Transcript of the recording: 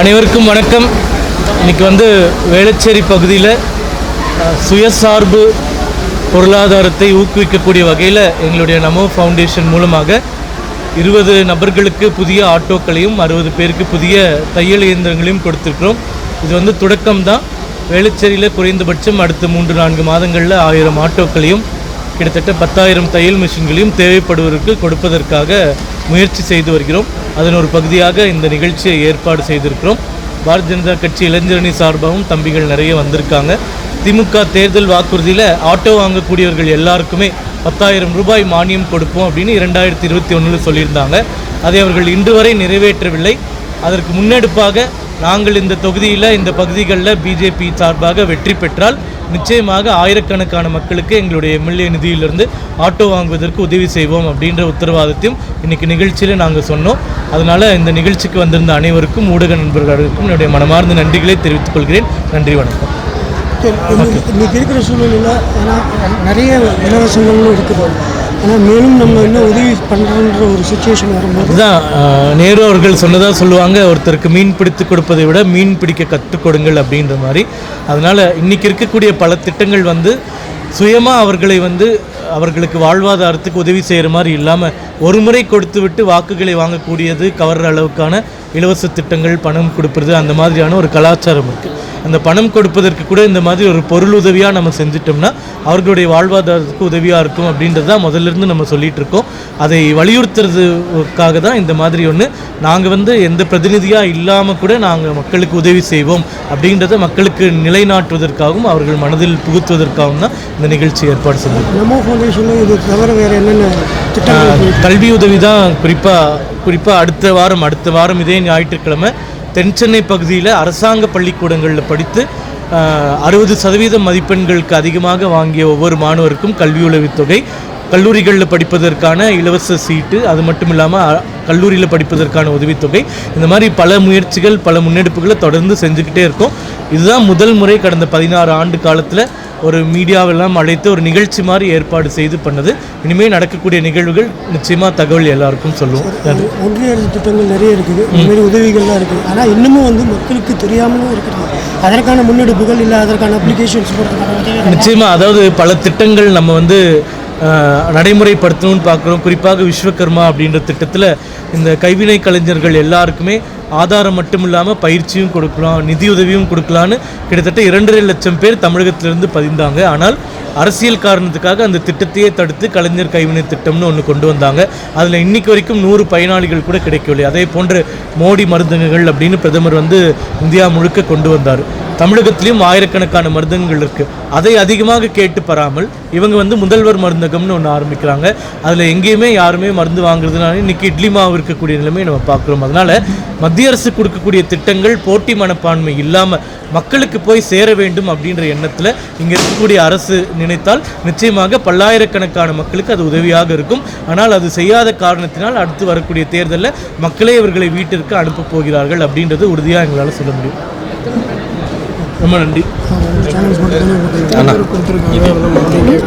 அனைவருக்கும் வணக்கம். இன்றைக்கி வேளச்சேரி பகுதியில் சுயசார்பு பொருளாதாரத்தை ஊக்குவிக்கக்கூடிய வகையில் எங்களுடைய நமோ ஃபவுண்டேஷன் மூலமாக 20 நபர்களுக்கு புதிய ஆட்டோக்களையும் 60 பேருக்கு புதிய தையல் இயந்திரங்களையும் கொடுத்துருக்குறோம். இது தொடக்கம்தான். வேளச்சேரியில் குறைந்தபட்சம் அடுத்த 3-4 மாதங்களில் 1000 ஆட்டோக்களையும் கிட்டத்தட்ட 10,000 தையல் மிஷின்களையும் தேவைப்படுவதற்கு கொடுப்பதற்காக முயற்சி செய்து வருகிறோம். அதன் ஒரு பகுதியாக இந்த நிகழ்ச்சியை ஏற்பாடு செய்திருக்கிறோம். பாரதிய ஜனதா கட்சி இளைஞரணி சார்பாகவும் தம்பிகள் நிறைய வந்திருக்காங்க. திமுக தேர்தல் வாக்குறுதியில் ஆட்டோ வாங்கக்கூடியவர்கள் எல்லாருக்குமே 10,000 ரூபாய் மானியம் கொடுப்போம் அப்படின்னு 2021 சொல்லியிருந்தாங்க. அதை அவர்கள் இன்று வரை நிறைவேற்றவில்லை. அதற்கு முன்னெடுப்பாக நாங்கள் இந்த தொகுதியில் இந்த பகுதிகளில் பிஜேபி சார்பாக வெற்றி பெற்றால் நிச்சயமாக ஆயிரக்கணக்கான மக்களுக்கு எங்களுடைய எம்எல்ஏ நிதியிலிருந்து ஆட்டோ வாங்குவதற்கு உதவி செய்வோம் அப்படின்ற உத்தரவாதத்தையும் இன்றைக்கி நிகழ்ச்சியில் நாங்கள் சொன்னோம். அதனால் இந்த நிகழ்ச்சிக்கு வந்திருந்த அனைவருக்கும் ஊடக நண்பர்களுக்கும் என்னுடைய மனமார்ந்த நன்றிகளை தெரிவித்துக் கொள்கிறேன். நன்றி, வணக்கம். இன்றைக்கி இருக்கிற சூழ்நிலையில் ஏன்னா நிறைய இலவசங்களும் இருக்குது, ஆனால் மேலும் நம்ம இன்னும் உதவி பண்ணுறன்ற ஒரு சுச்சுவேஷன் வரும்போது தான் நேரு அவர்கள் சொன்னதாக சொல்லுவாங்க, ஒருத்தருக்கு மீன் பிடித்து கொடுப்பதை விட மீன் பிடிக்க கற்றுக் கொடுங்கள் அப்படின்ற மாதிரி. அதனால் இன்றைக்கி இருக்கக்கூடிய பல திட்டங்கள் சுயமாக அவர்களை அவர்களுக்கு வாழ்வாதாரத்துக்கு உதவி செய்கிற மாதிரி இல்லாமல் ஒரு முறை கொடுத்து விட்டு வாக்குகளை வாங்கக்கூடியது கவர்ற அளவுக்கான இலவச திட்டங்கள், பணம் கொடுப்பது, அந்த மாதிரியான ஒரு கலாச்சாரம் இருக்குது. அந்த பணம் கொடுப்பதற்கு கூட இந்த மாதிரி ஒரு பொருள் உதவியாக நம்ம செஞ்சிட்டோம்னா அவர்களுடைய வாழ்வாதாரத்துக்கு உதவியாக இருக்கும் அப்படின்றது தான் முதல்லேருந்து நம்ம சொல்லிகிட்டு இருக்கோம். அதை வலியுறுத்துறதுக்காக தான் இந்த மாதிரி நாங்கள் எந்த பிரதிநிதியாக இல்லாமல் கூட நாங்கள் மக்களுக்கு உதவி செய்வோம் அப்படின்றத மக்களுக்கு நிலைநாட்டுவதற்காகவும் அவர்கள் மனதில் புகுத்துவதற்காகவும் தான் இந்த நிகழ்ச்சி ஏற்பாடு செய்வோம். இது தவிர வேறு என்னென்ன கல்வி உதவி தான் குறிப்பாக அடுத்த வாரம் இதே ஞாயிற்றுக்கிழமை தென்சென்னை பகுதியில் அரசாங்க பள்ளிக்கூடங்களில் படித்து 60% மதிப்பெண்களுக்கு அதிகமாக வாங்கிய ஒவ்வொரு மாணவருக்கும் கல்வி உதவித்தொகை, கல்லூரிகளில் படிப்பதற்கான இலவச சீட்டு, அது மட்டும் இல்லாமல் கல்லூரியில் படிப்பதற்கான உதவித்தொகை, இந்த மாதிரி பல முயற்சிகள், பல முன்னெடுப்புகளை தொடர்ந்து செஞ்சுக்கிட்டே இருக்கோம். இதுதான் முதல் முறை கடந்த 16 ஆண்டு காலத்தில் ஒரு மீடியாவெல்லாம் அழைத்து ஒரு நிகழ்ச்சி மாதிரி ஏற்பாடு செய்து பண்ணது. இனிமேல் நடக்கக்கூடிய நிகழ்வுகள் நிச்சயமாக தகவல் எல்லாருக்கும் சொல்லுவோம். ஒன்றிய அரசு திட்டங்கள் நிறைய இருக்குது, இதுமாரி உதவிகள்லாம் இருக்குது, ஆனால் இன்னமும் மக்களுக்கு தெரியாமலும் இருக்குது. அதற்கான முன்னெடுப்புகள் இல்லை, அதற்கான அப்ளிகேஷன்ஸ் நிச்சயமாக, அதாவது பல திட்டங்கள் நம்ம நடைமுறைப்படுத்தணும்னு பார்க்குறோம். குறிப்பாக விஸ்வகர்மா அப்படின்ற திட்டத்தில் இந்த கைவினை கலைஞர்கள் எல்லாருக்குமே ஆதாரம் மட்டும் இல்லாமல் பயிற்சியும் கொடுக்கலாம், நிதியுதவியும் கொடுக்கலான்னு கிட்டத்தட்ட 2.5 லட்சம் பேர் தமிழகத்திலிருந்து பதிந்தாங்க. ஆனால் அரசியல் காரணத்துக்காக அந்த திட்டத்தையே தடுத்து கலைஞர் கைவினை திட்டம்னு ஒன்று கொண்டு வந்தாங்க. அதில் இன்றைக்கு வரைக்கும் 100 பயனாளிகள் கூட கிடைக்கவில்லை. அதே போன்று மோடி மருந்தகங்கள் அப்படின்னு பிரதமர் இந்தியா முழுக்க கொண்டு வந்தார். தமிழகத்திலையும் ஆயிரக்கணக்கான மருந்தகங்கள் இருக்குது. அதை அதிகமாக கேட்டு பெறாமல் இவங்க முதல்வர் மருந்தகம்னு ஒன்று ஆரம்பிக்கிறாங்க. அதில் எங்கேயுமே யாருமே மருந்து வாங்குறதுனால இன்றைக்கி இட்லி மாவு இருக்கக்கூடிய நிலைமை நம்ம பார்க்குறோம். அதனால் மத்திய அரசு கொடுக்கக்கூடிய திட்டங்கள் போட்டி மனப்பான்மை இல்லாமல் மக்களுக்கு போய் சேர வேண்டும் அப்படின்ற எண்ணத்தில் இங்கே இருக்கக்கூடிய அரசு நினைத்தால் நிச்சயமாக பல்லாயிரக்கணக்கான மக்களுக்கு அது உதவியாக இருக்கும். ஆனால் அது செய்யாத காரணத்தினால் அடுத்து வரக்கூடிய தேர்தலில் மக்களே இவர்களை வீட்டிற்கு அனுப்பப் போகிறார்கள் அப்படின்றது உறுதியாக எங்களால் சொல்ல முடியும். ரொம்ப நன்றி.